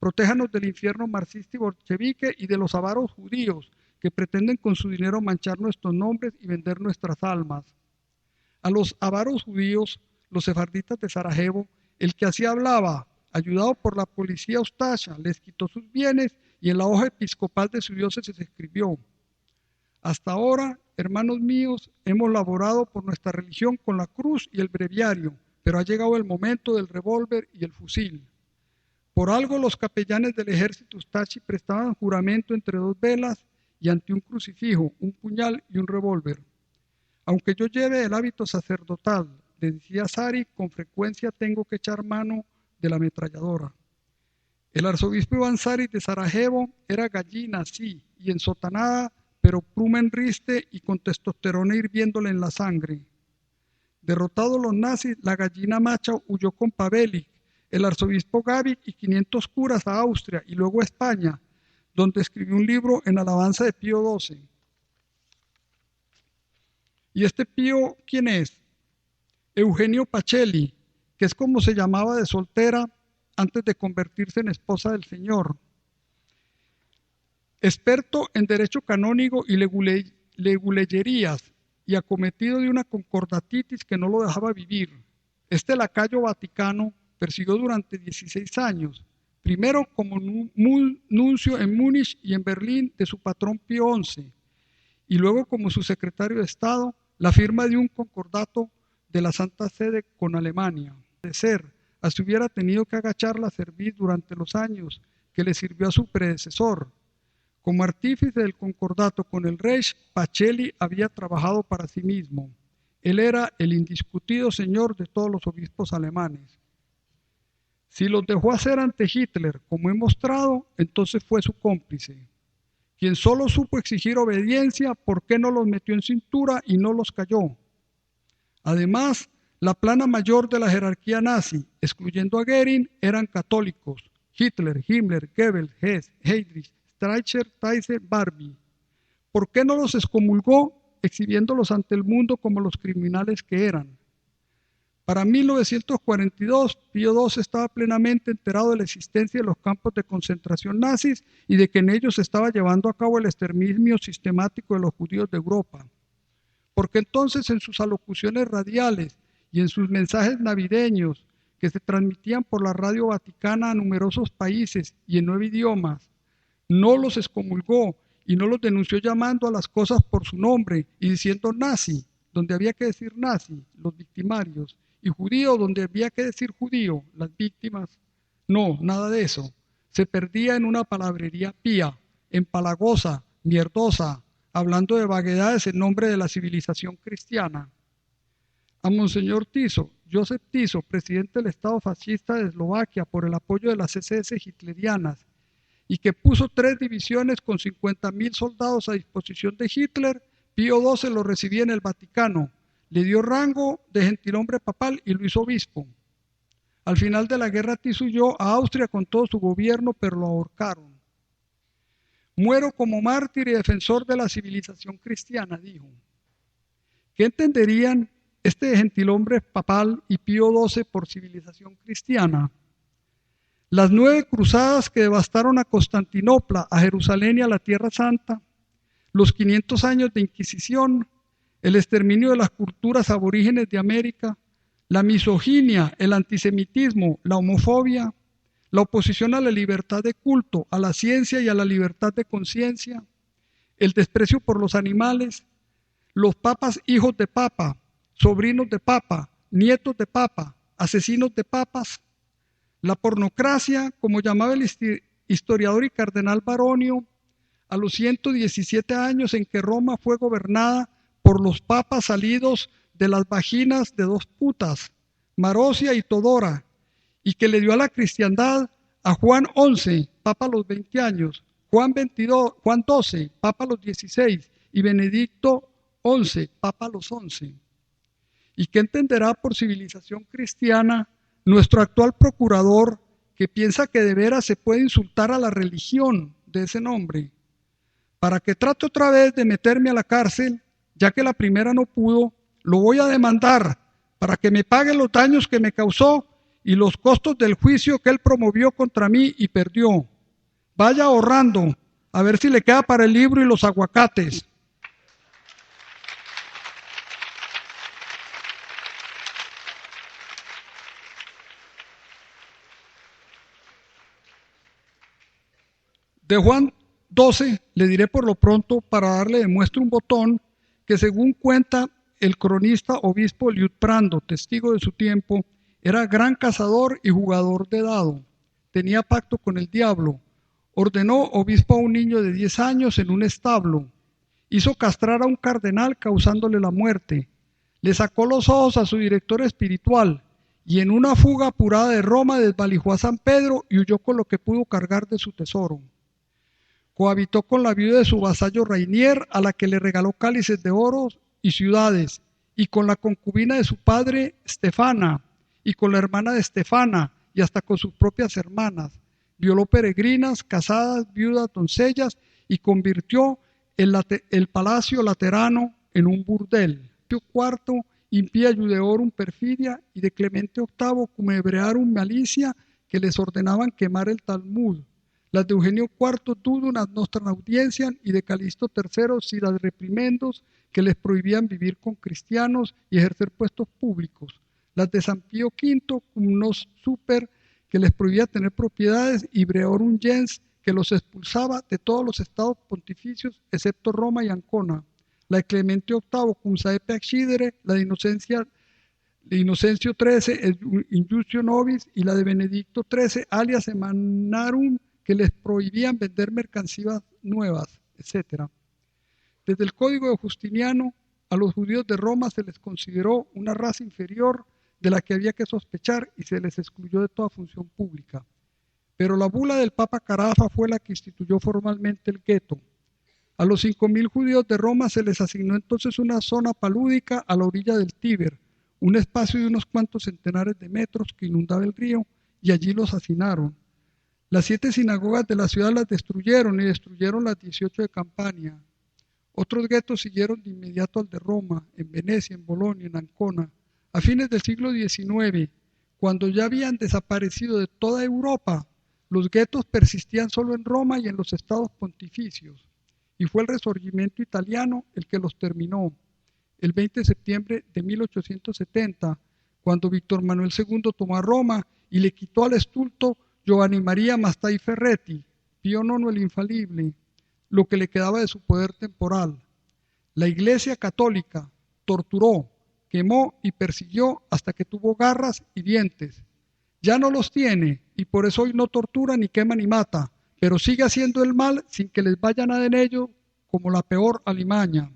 Protéjanos del infierno marxista y bolchevique y de los avaros judíos que pretenden con su dinero manchar nuestros nombres y vender nuestras almas. A los avaros judíos, los sefarditas de Sarajevo, el que así hablaba, ayudado por la policía Ustasha, les quitó sus bienes y en la hoja episcopal de su diócesis se escribió: hasta ahora, hermanos míos, hemos laborado por nuestra religión con la cruz y el breviario, pero ha llegado el momento del revólver y el fusil. Por algo los capellanes del ejército Ustashi prestaban juramento entre dos velas y ante un crucifijo, un puñal y un revólver. Aunque yo lleve el hábito sacerdotal, le decía Sari, con frecuencia tengo que echar mano de la ametralladora. El arzobispo Iván Sari de Sarajevo era gallina, sí, y ensotanada, pero pluma en riste y con testosterona hirviéndole en la sangre. Derrotados los nazis, la gallina macha huyó con Pavelic, el arzobispo Gavic y 500 curas a Austria y luego a España, donde escribió un libro en alabanza de Pío XII. ¿Y este Pío quién es? Eugenio Pacelli, que es como se llamaba de soltera antes de convertirse en esposa del Señor. Experto en derecho canónico y leguleyerías y acometido de una concordatitis que no lo dejaba vivir. Este lacayo vaticano persiguió durante 16 años, primero como nuncio en Múnich y en Berlín de su patrón Pío XI, y luego como su secretario de Estado, la firma de un concordato de la Santa Sede con Alemania. De ser, así hubiera tenido que agachar la cerviz durante los años que le sirvió a su predecesor. Como artífice del concordato con el Reich, Pacelli había trabajado para sí mismo. Él era el indiscutido señor de todos los obispos alemanes. Si los dejó hacer ante Hitler, como he mostrado, entonces fue su cómplice. Quien solo supo exigir obediencia, ¿por qué no los metió en cintura y no los cayó? Además, la plana mayor de la jerarquía nazi, excluyendo a Goering, eran católicos: Hitler, Himmler, Goebbels, Hess, Heydrich, Streicher, Theiss, Barbie. ¿Por qué no los excomulgó, exhibiéndolos ante el mundo como los criminales que eran? Para 1942, Pío XII estaba plenamente enterado de la existencia de los campos de concentración nazis y de que en ellos se estaba llevando a cabo el exterminio sistemático de los judíos de Europa. Porque entonces en sus alocuciones radiales y en sus mensajes navideños, que se transmitían por la radio vaticana a numerosos países y en 9 idiomas, no los excomulgó y no los denunció llamando a las cosas por su nombre y diciendo nazi, donde había que decir nazi, los victimarios, y judío, donde había que decir judío, las víctimas? No, nada de eso. Se perdía en una palabrería pía, empalagosa, mierdosa, hablando de vaguedades en nombre de la civilización cristiana. A Monseñor Tiso, Joseph Tiso, presidente del Estado fascista de Eslovaquia por el apoyo de las SS hitlerianas, y que puso 3 divisiones con 50.000 soldados a disposición de Hitler, Pío XII lo recibía en el Vaticano, le dio rango de gentilhombre papal y lo hizo obispo. Al final de la guerra Tiso huyó a Austria con todo su gobierno, pero lo ahorcaron. Muero como mártir y defensor de la civilización cristiana, dijo. ¿Qué entenderían este gentilhombre papal y Pío XII por civilización cristiana? Las 9 cruzadas que devastaron a Constantinopla, a Jerusalén y a la Tierra Santa, los 500 años de Inquisición, el exterminio de las culturas aborígenes de América, la misoginia, el antisemitismo, la homofobia, la oposición a la libertad de culto, a la ciencia y a la libertad de conciencia, el desprecio por los animales, los papas hijos de papa, sobrinos de papa, nietos de papa, asesinos de papas, la pornocracia, como llamaba el historiador y cardenal Baronio, a los 117 años en que Roma fue gobernada por los papas salidos de las vaginas de 2 putas, Marosia y Todora, y que le dio a la cristiandad a Juan XI, papa a los 20 años, Juan XII, papa a los 16, y Benedicto XI, papa a los 11. ¿Y qué entenderá por civilización cristiana nuestro actual procurador, que piensa que de veras se puede insultar a la religión de ese nombre? Para que trate otra vez de meterme a la cárcel, ya que la primera no pudo, lo voy a demandar para que me pague los daños que me causó y los costos del juicio que él promovió contra mí y perdió. Vaya ahorrando, a ver si le queda para el libro y los aguacates. De Juan 12 le diré por lo pronto, para darle de muestra un botón, que según cuenta el cronista obispo Liutprando, testigo de su tiempo, era gran cazador y jugador de dado. Tenía pacto con el diablo. Ordenó obispo a un niño de 10 años en un establo. Hizo castrar a un cardenal causándole la muerte. Le sacó los ojos a su director espiritual y en una fuga apurada de Roma desvalijó a San Pedro y huyó con lo que pudo cargar de su tesoro. Cohabitó con la viuda de su vasallo Rainier, a la que le regaló cálices de oro y ciudades, y con la concubina de su padre Estefana, y con la hermana de Estefana, y hasta con sus propias hermanas. Violó peregrinas, casadas, viudas, doncellas, y convirtió el palacio laterano en un burdel. Pío IV, impía Iudeorum perfidia, y de Clemente VIII, cum hebrearum malicia, que les ordenaban quemar el Talmud. Las de Eugenio IV dudum ad nostram audienciam, y de Calixto III siras reprimendos, que les prohibían vivir con cristianos y ejercer puestos públicos. Las de San Pío V cum nos super, que les prohibía tener propiedades, y Breorum gens, que los expulsaba de todos los estados pontificios, excepto Roma y Ancona. La de Clemente VIII cum saepe accidere, la de Inocencio XIII injustio nobis, y la de Benedicto XIII alias emanarum, que les prohibían vender mercancías nuevas, etc. Desde el Código de Justiniano, a los judíos de Roma se les consideró una raza inferior de la que había que sospechar y se les excluyó de toda función pública. Pero la bula del Papa Carafa fue la que instituyó formalmente el gueto. A los 5.000 judíos de Roma se les asignó entonces una zona palúdica a la orilla del Tíber, un espacio de unos cuantos centenares de metros que inundaba el río, y allí los hacinaron. Las 7 sinagogas de la ciudad las destruyeron y destruyeron las 18 de Campania. Otros guetos siguieron de inmediato al de Roma, en Venecia, en Bolonia, en Ancona. A fines del siglo XIX, cuando ya habían desaparecido de toda Europa, los guetos persistían solo en Roma y en los estados pontificios. Y fue el Risorgimento italiano el que los terminó. El 20 de septiembre de 1870, cuando Víctor Manuel II tomó a Roma y le quitó al estulto Giovanni Maria Mastai Ferretti, Pío IX el infalible, lo que le quedaba de su poder temporal. La Iglesia Católica torturó, quemó y persiguió hasta que tuvo garras y dientes. Ya no los tiene y por eso hoy no tortura, ni quema, ni mata, pero sigue haciendo el mal sin que les vaya nada en ello, como la peor alimaña.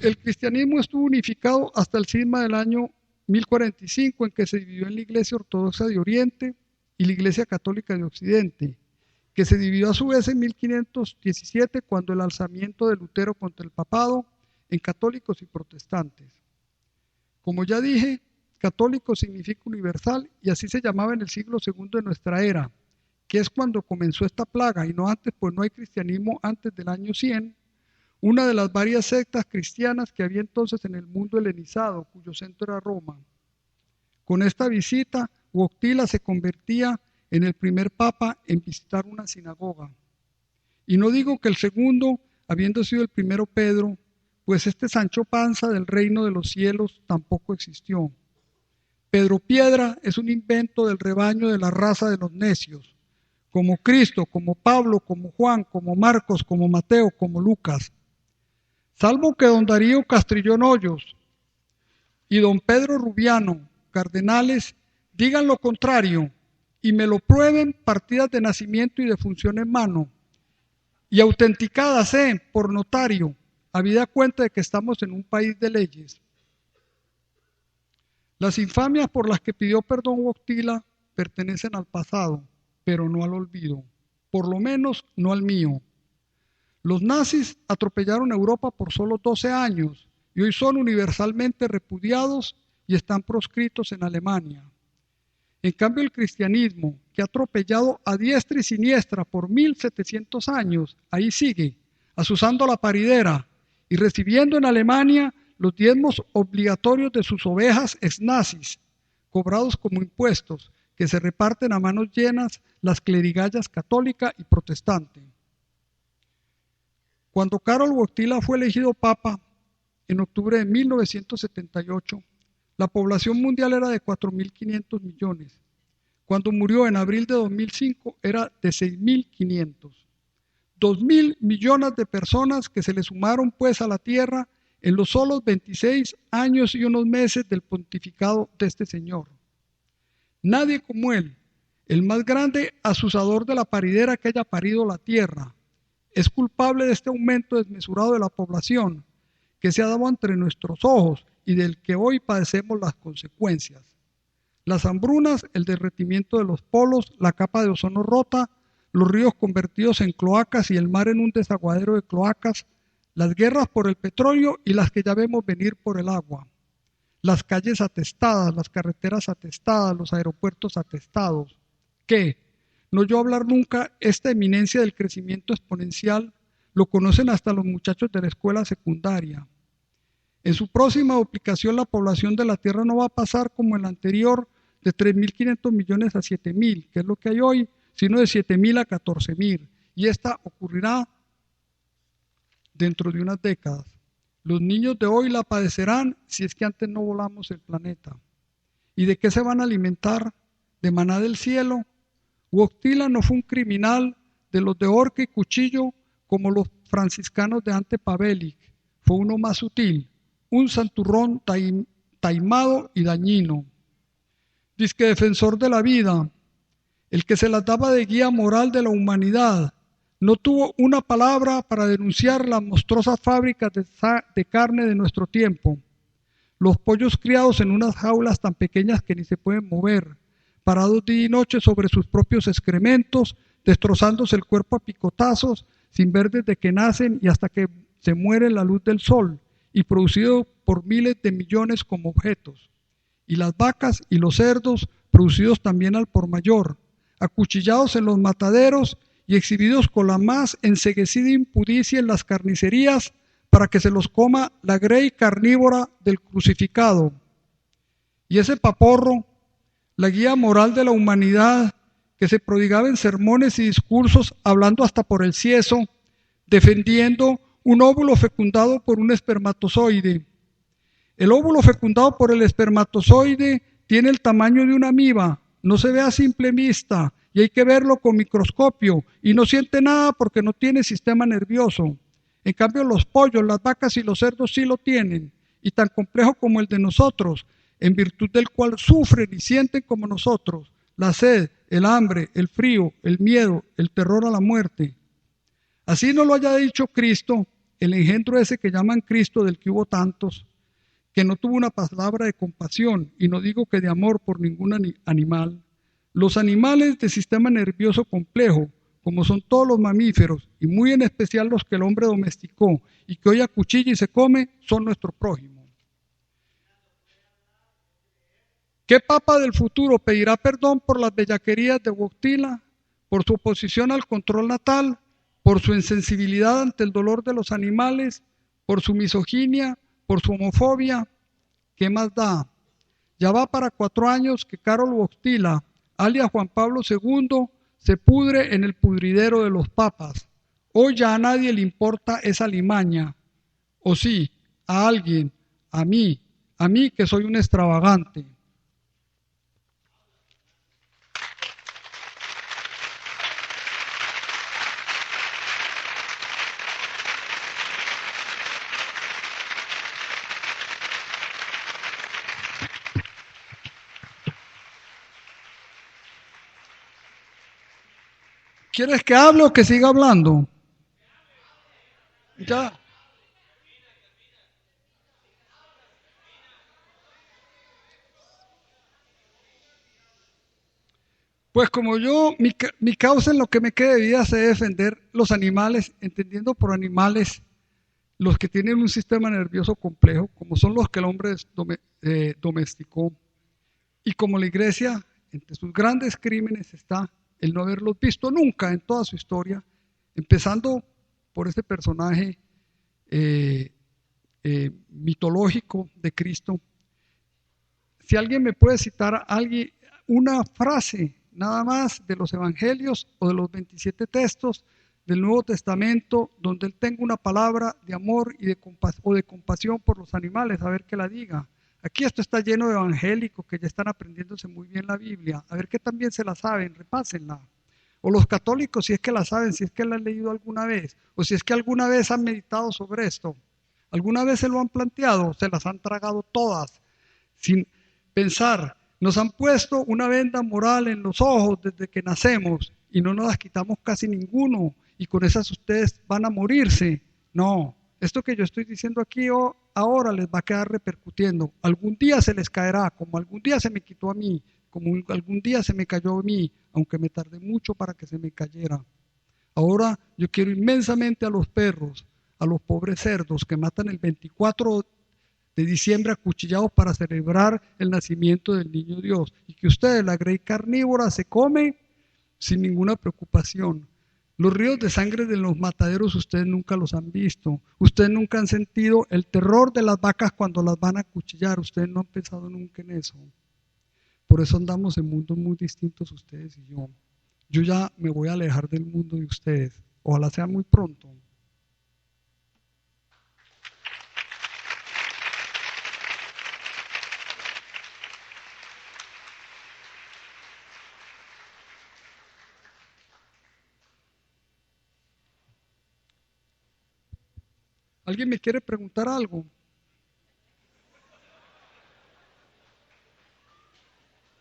El cristianismo estuvo unificado hasta el cisma del año 1045, en que se dividió en la Iglesia Ortodoxa de Oriente y la Iglesia Católica de Occidente, que se dividió a su vez en 1517, cuando el alzamiento de Lutero contra el papado, en católicos y protestantes. Como ya dije, católico significa universal, y así se llamaba en el siglo II de nuestra era, que es cuando comenzó esta plaga, y no antes, pues no hay cristianismo antes del año 100, una de las varias sectas cristianas que había entonces en el mundo helenizado, cuyo centro era Roma. Con esta visita, Wojtyla se convertía en el primer papa en visitar una sinagoga. Y no digo que el segundo, habiendo sido el primero Pedro, pues este Sancho Panza del reino de los cielos tampoco existió. Pedro Piedra es un invento del rebaño de la raza de los necios, como Cristo, como Pablo, como Juan, como Marcos, como Mateo, como Lucas. Salvo que don Darío Castrillón Hoyos y don Pedro Rubiano, cardenales, digan lo contrario y me lo prueben partidas de nacimiento y de función en mano y autenticadas por notario, habida cuenta de que estamos en un país de leyes. Las infamias por las que pidió perdón Wojtyla pertenecen al pasado, pero no al olvido, por lo menos no al mío. Los nazis atropellaron a Europa por solo 12 años y hoy son universalmente repudiados y están proscritos en Alemania. En cambio, el cristianismo, que ha atropellado a diestra y siniestra por 1700 años, ahí sigue, azuzando la paridera y recibiendo en Alemania los diezmos obligatorios de sus ovejas ex-nazis, cobrados como impuestos, que se reparten a manos llenas las clerigallas católica y protestante. Cuando Karol Wojtyła fue elegido papa en octubre de 1978, la población mundial era de 4.500 millones. Cuando murió en abril de 2005 era de 6.500. 2.000 millones de personas que se le sumaron pues a la tierra en los solos 26 años y unos meses del pontificado de este señor. Nadie como él, el más grande asusador de la paridera que haya parido la tierra, es culpable de este aumento desmesurado de la población que se ha dado entre nuestros ojos y del que hoy padecemos las consecuencias. Las hambrunas, el derretimiento de los polos, la capa de ozono rota, los ríos convertidos en cloacas y el mar en un desaguadero de cloacas, las guerras por el petróleo y las que ya vemos venir por el agua, las calles atestadas, las carreteras atestadas, los aeropuertos atestados. ¿Qué? No oyó hablar nunca esta eminencia del crecimiento exponencial, lo conocen hasta los muchachos de la escuela secundaria. En su próxima duplicación la población de la Tierra no va a pasar como en la anterior de 3.500 millones a 7.000, que es lo que hay hoy, sino de 7.000 a 14.000. Y esta ocurrirá dentro de unas décadas. Los niños de hoy la padecerán si es que antes no volamos el planeta. ¿Y de qué se van a alimentar? ¿De maná del cielo? Wojtyła no fue un criminal de los de horca y cuchillo como los franciscanos de Ante Pavelic. Fue uno más sutil, un santurrón taimado y dañino. Disque defensor de la vida, el que se las daba de guía moral de la humanidad, no tuvo una palabra para denunciar las monstruosas fábricas de carne de nuestro tiempo. Los pollos criados en unas jaulas tan pequeñas que ni se pueden mover, parados día y noche sobre sus propios excrementos, destrozándose el cuerpo a picotazos, sin ver desde que nacen y hasta que se muere la luz del sol, y producido por miles de millones como objetos. Y las vacas y los cerdos, producidos también al por mayor, acuchillados en los mataderos y exhibidos con la más enceguecida impudicia en las carnicerías para que se los coma la grey carnívora del crucificado. Y ese paporro, la guía moral de la humanidad, que se prodigaba en sermones y discursos, hablando hasta por el cieso, defendiendo un óvulo fecundado por un espermatozoide. El óvulo fecundado por el espermatozoide tiene el tamaño de una amiba, no se ve a simple vista y hay que verlo con microscopio y no siente nada porque no tiene sistema nervioso. En cambio los pollos, las vacas y los cerdos sí lo tienen, y tan complejo como el de nosotros, en virtud del cual sufren y sienten como nosotros la sed, el hambre, el frío, el miedo, el terror a la muerte. Así no lo haya dicho Cristo, el engendro ese que llaman Cristo, del que hubo tantos, que no tuvo una palabra de compasión, y no digo que de amor por ningún animal. Los animales de sistema nervioso complejo, como son todos los mamíferos, y muy en especial los que el hombre domesticó, y que hoy acuchilla y se come, son nuestro prójimo. ¿Qué papa del futuro pedirá perdón por las bellaquerías de Wojtyła, por su oposición al control natal, por su insensibilidad ante el dolor de los animales, por su misoginia, por su homofobia? ¿Qué más da? Ya va para 4 años que Karol Wojtyła, alias Juan Pablo II, se pudre en el pudridero de los papas. Hoy ya a nadie le importa esa limaña. O sí, a alguien, a mí que soy un extravagante. ¿Quieres que hable o que siga hablando? Ya. Pues como yo, mi causa en lo que me quede de vida es defender los animales, entendiendo por animales los que tienen un sistema nervioso complejo, como son los que el hombre domesticó. Y como la iglesia, entre sus grandes crímenes está el no haberlos visto nunca en toda su historia, empezando por este personaje mitológico de Cristo, si alguien me puede citar a alguien, una frase nada más de los evangelios o de los 27 textos del Nuevo Testamento donde él tenga una palabra de amor y de compasión por los animales, a ver que la diga. Aquí esto está lleno de evangélicos que ya están aprendiéndose muy bien la Biblia, a ver que también se la saben, repásenla. O los católicos, si es que la saben, si es que la han leído alguna vez, o si es que alguna vez han meditado sobre esto, alguna vez se lo han planteado, se las han tragado todas, sin pensar. Nos han puesto una venda moral en los ojos desde que nacemos y no nos las quitamos casi ninguno, y con esas ustedes van a morirse. No, esto que yo estoy diciendo aquí ahora les va a quedar repercutiendo. Algún día se les caerá, como algún día se me quitó a mí, como algún día se me cayó a mí, aunque me tardé mucho para que se me cayera. Ahora yo quiero inmensamente a los perros, a los pobres cerdos que matan el 24 de diciembre acuchillados para celebrar el nacimiento del niño Dios, y que ustedes, la grey carnívora, se come sin ninguna preocupación. Los ríos de sangre de los mataderos ustedes nunca los han visto, ustedes nunca han sentido el terror de las vacas cuando las van a acuchillar, ustedes no han pensado nunca en eso. Por eso andamos en mundos muy distintos ustedes y yo. Yo ya me voy a alejar del mundo de ustedes, ojalá sea muy pronto. ¿Alguien me quiere preguntar algo?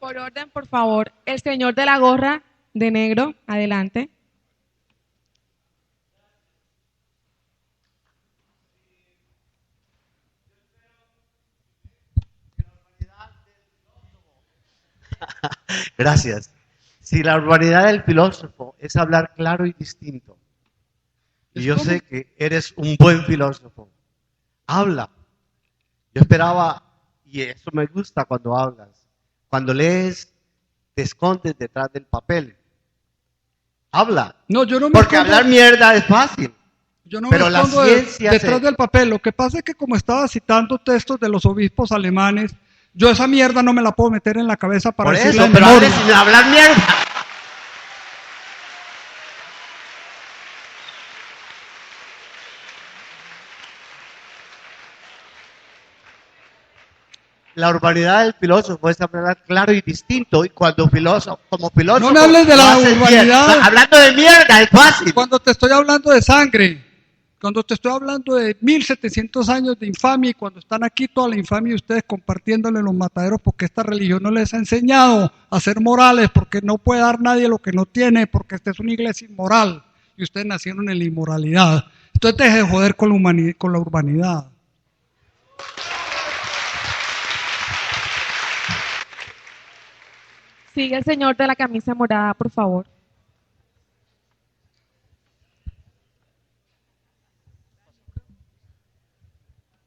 Por orden, por favor, el señor de la gorra de negro, adelante. Gracias. Si la urbanidad del filósofo es hablar claro y distinto, y yo sé que eres un buen filósofo, habla. Yo esperaba, y eso me gusta cuando hablas, cuando lees, te escondes detrás del papel. Habla. No, yo no me Porque escondo, hablar mierda es fácil. yo no Pero me la escondo ciencia detrás del papel. Lo que pasa es que como estaba citando textos de los obispos alemanes, yo esa mierda no me la puedo meter en la cabeza para Por decirla eso, de pero memoria. hable sin hablar mierda. La urbanidad del filósofo es hablar claro y distinto. Y cuando filósofo, como filósofo. No me hables de lo la haces bien. urbanidad. Hablando de mierda es fácil. Cuando te estoy hablando de sangre, cuando te estoy hablando de 1700 años de infamia, y cuando están aquí toda la infamia y ustedes compartiéndole los mataderos porque esta religión no les ha enseñado a ser morales, porque no puede dar nadie lo que no tiene, porque esta es una iglesia inmoral y ustedes nacieron en la inmoralidad. Entonces deje de joder con la urbanidad. Sigue el señor de la camisa morada, por favor.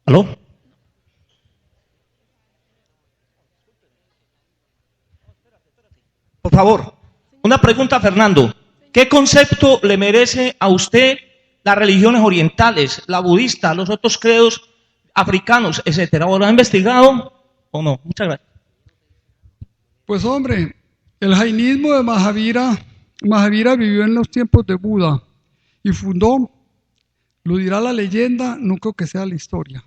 ¿Aló? Por favor, una pregunta, Fernando. ¿Qué concepto le merece a usted las religiones orientales, la budista, los otros credos africanos, etcétera? ¿O lo ha investigado o no? Muchas gracias. Pues hombre, el jainismo de Mahavira vivió en los tiempos de Buda y fundó, lo dirá la leyenda, no creo que sea la historia,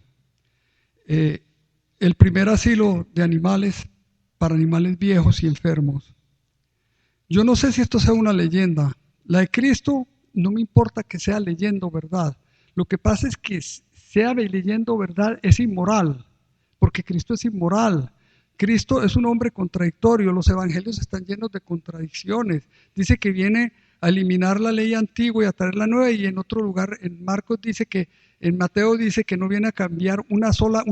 el primer asilo de animales para animales viejos y enfermos. Yo no sé si esto sea una leyenda. La de Cristo no me importa que sea leyenda o verdad. Lo que pasa es que sea leyenda o verdad es inmoral, porque Cristo es inmoral. Cristo es un hombre contradictorio, los evangelios están llenos de contradicciones. Dice que viene a eliminar la ley antigua y a traer la nueva, y en otro lugar, en Marcos dice que, en Mateo dice que no viene a cambiar un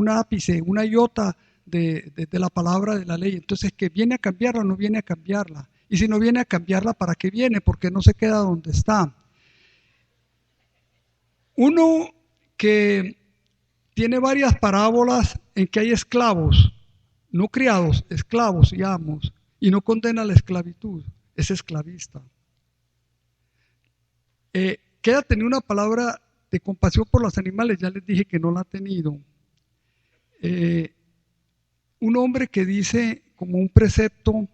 ápice, una iota de la palabra de la ley. Entonces, que viene a cambiarla o no viene a cambiarla. Y si no viene a cambiarla, ¿para qué viene? Porque no se queda donde está. Uno que tiene varias parábolas en que hay esclavos, no criados, esclavos y amos, y no condena la esclavitud, es esclavista. Queda tener una palabra de compasión por los animales, ya les dije que no la ha tenido. un hombre que dice como un precepto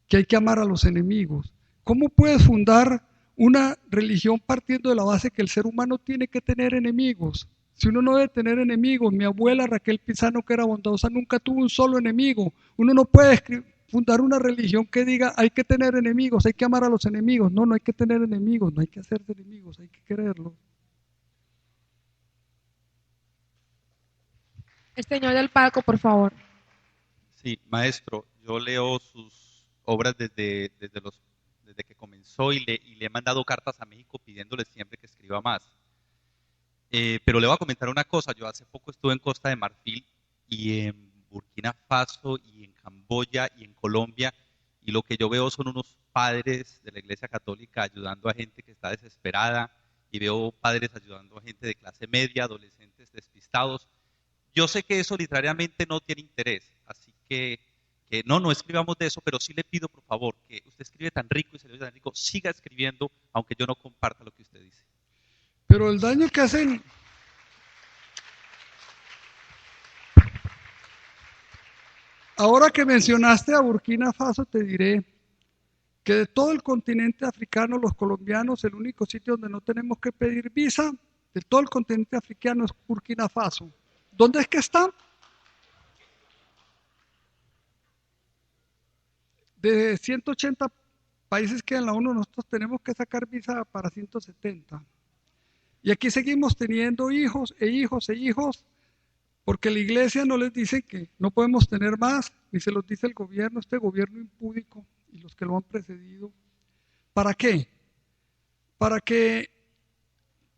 que hay que amar a los enemigos. ¿Cómo puedes fundar una religión partiendo de la base que el ser humano tiene que tener enemigos? Si uno no debe tener enemigos, mi abuela Raquel Pizano, que era bondadosa, nunca tuvo un solo enemigo. Uno no puede fundar una religión que diga hay que tener enemigos, hay que amar a los enemigos. No, no hay que tener enemigos, no hay que hacerse enemigos, hay que quererlos. El señor del palco, por favor. Sí, maestro, yo leo sus obras desde que comenzó y le he mandado cartas a México pidiéndole siempre que escriba más. Pero le voy a comentar una cosa, yo hace poco estuve en Costa de Marfil y en Burkina Faso y en Camboya y en Colombia, y lo que yo veo son unos padres de la Iglesia Católica ayudando a gente que está desesperada, y veo padres ayudando a gente de clase media, adolescentes despistados. Yo sé que eso literariamente no tiene interés, así que no escribamos de eso, pero sí le pido por favor que usted escribe tan rico y se le oye tan rico, siga escribiendo, aunque yo no comparta lo que usted dice. Pero el daño que hacen... Ahora que mencionaste a Burkina Faso, te diré que de todo el continente africano, los colombianos, el único sitio donde no tenemos que pedir visa, de todo el continente africano es Burkina Faso. ¿Dónde es que está? De 180 países que en la ONU nosotros tenemos que sacar visa para 170. Y aquí seguimos teniendo hijos e hijos e hijos, porque la iglesia no les dice que no podemos tener más, ni se los dice el gobierno, este gobierno impúdico y los que lo han precedido. ¿Para qué? Para que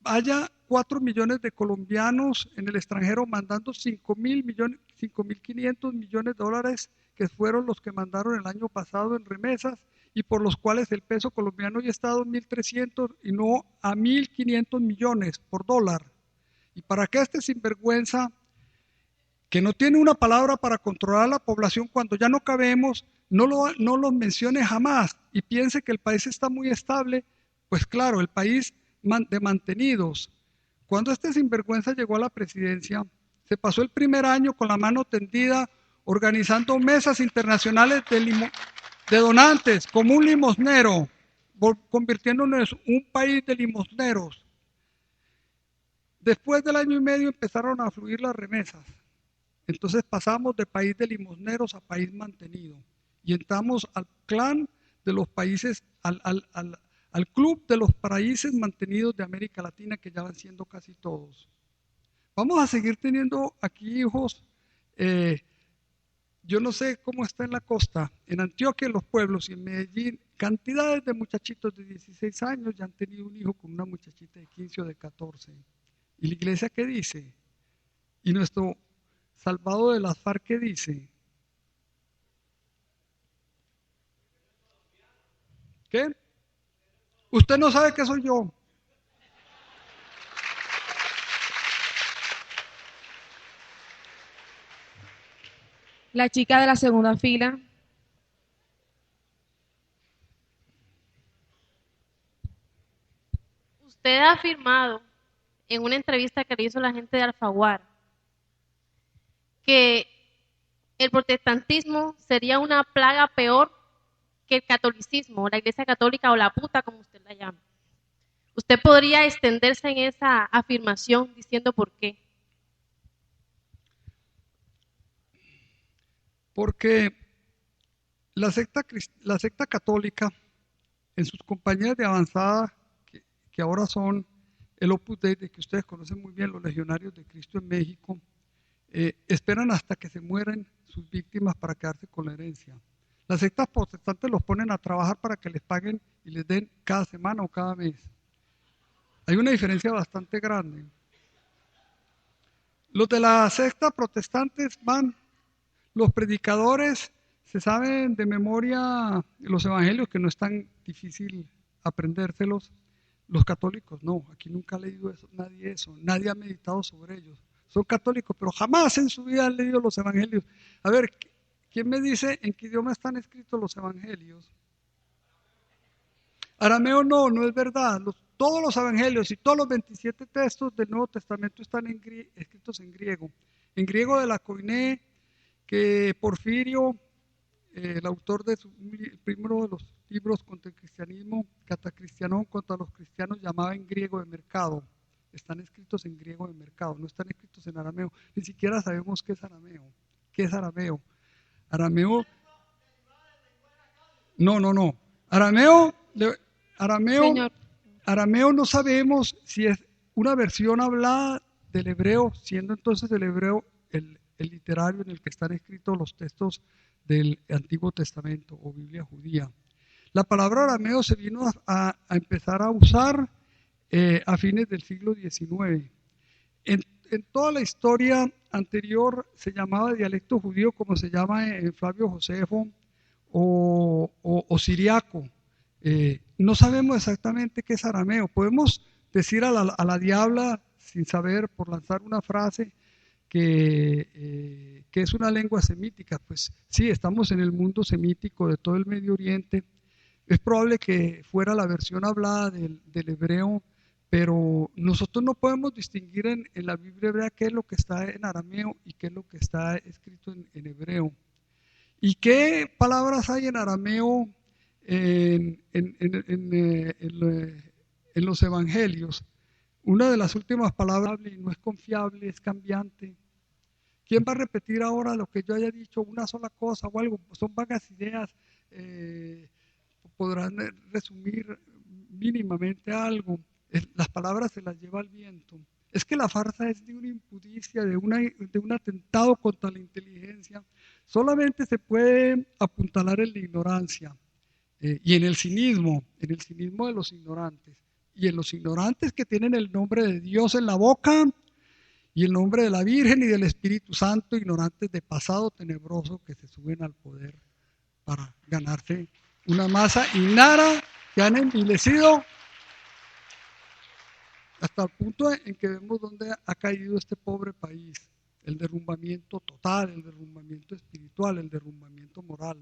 haya 4 millones de colombianos en el extranjero mandando 5.500 millones de dólares, que fueron los que mandaron el año pasado en remesas, y por los cuales el peso colombiano ya está a 2.300 y no a 1.500 millones por dólar. Y para que este sinvergüenza, que no tiene una palabra para controlar a la población cuando ya no cabemos, no lo mencione jamás y piense que el país está muy estable, pues claro, el país de mantenidos. Cuando este sinvergüenza llegó a la presidencia, se pasó el primer año con la mano tendida organizando mesas internacionales de donantes, como un limosnero, convirtiéndonos en un país de limosneros. Después del año y medio empezaron a fluir las remesas. Entonces pasamos de país de limosneros a país mantenido y entramos al clan de los países, al club de los países mantenidos de América Latina, que ya van siendo casi todos. Vamos a seguir teniendo aquí hijos. Yo no sé cómo está en la costa, en Antioquia, en los pueblos y en Medellín, cantidades de muchachitos de 16 años ya han tenido un hijo con una muchachita de 15 o de 14. ¿Y la iglesia qué dice? Y nuestro Salvado de las FARC, ¿qué dice? ¿Qué? Usted no sabe qué soy yo. La chica de la segunda fila. Usted ha afirmado en una entrevista que le hizo la gente de Alfaguara que el protestantismo sería una plaga peor que el catolicismo, la iglesia católica o la puta, como usted la llama. ¿Usted podría extenderse en esa afirmación diciendo por qué? Porque la secta católica, en sus compañías de avanzada, que ahora son el Opus Dei, que ustedes conocen muy bien, los legionarios de Cristo en México, esperan hasta que se mueran sus víctimas para quedarse con la herencia. Las sectas protestantes los ponen a trabajar para que les paguen y les den cada semana o cada mes. Hay una diferencia bastante grande. Los de las sectas protestantes van, los predicadores se saben de memoria los evangelios, que no es tan difícil aprendérselos. Los católicos no, aquí nunca ha leído eso, nadie ha meditado sobre ellos. Son católicos, pero jamás en su vida han leído los evangelios. A ver, ¿quién me dice en qué idioma están escritos los evangelios? Arameo no es verdad. Todos los evangelios y todos los 27 textos del Nuevo Testamento están escritos en griego. En griego de la Koiné, que Porfirio, el autor de el primero de los libros contra el cristianismo, Catacristianón, contra los cristianos, llamaba en griego de mercado. Están escritos en griego de mercado, no están escritos en arameo. Ni siquiera sabemos qué es arameo. ¿Qué es arameo? Arameo. No. Señor. Arameo no sabemos si es una versión hablada del hebreo, siendo entonces el hebreo el literario en el que están escritos los textos del Antiguo Testamento o Biblia judía. La palabra arameo se vino a empezar a usar a fines del siglo XIX. En toda la historia anterior se llamaba dialecto judío como se llama en Flavio Josefo o siriaco. No sabemos exactamente qué es arameo. Podemos decir a la diabla, sin saber, por lanzar una frase, que es una lengua semítica. Pues sí, estamos en el mundo semítico de todo el Medio Oriente. Es probable que fuera la versión hablada del hebreo, pero nosotros no podemos distinguir en la Biblia hebrea qué es lo que está en arameo y qué es lo que está escrito en hebreo. ¿Y qué palabras hay en arameo en los evangelios? Una de las últimas palabras, no es confiable, es cambiante. ¿Quién va a repetir ahora lo que yo haya dicho? Una sola cosa o algo, son vagas ideas, podrán resumir mínimamente algo. Las palabras se las lleva el viento. Es que la farsa es de una impudicia, de un atentado contra la inteligencia. Solamente se puede apuntalar en la ignorancia y en el cinismo de los ignorantes. Y en los ignorantes que tienen el nombre de Dios en la boca y el nombre de la Virgen y del Espíritu Santo, ignorantes de pasado tenebroso que se suben al poder para ganarse una masa ignara que han envilecido hasta el punto en que vemos dónde ha caído este pobre país. El derrumbamiento total, el derrumbamiento espiritual, el derrumbamiento moral.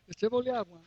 Echémosle agua.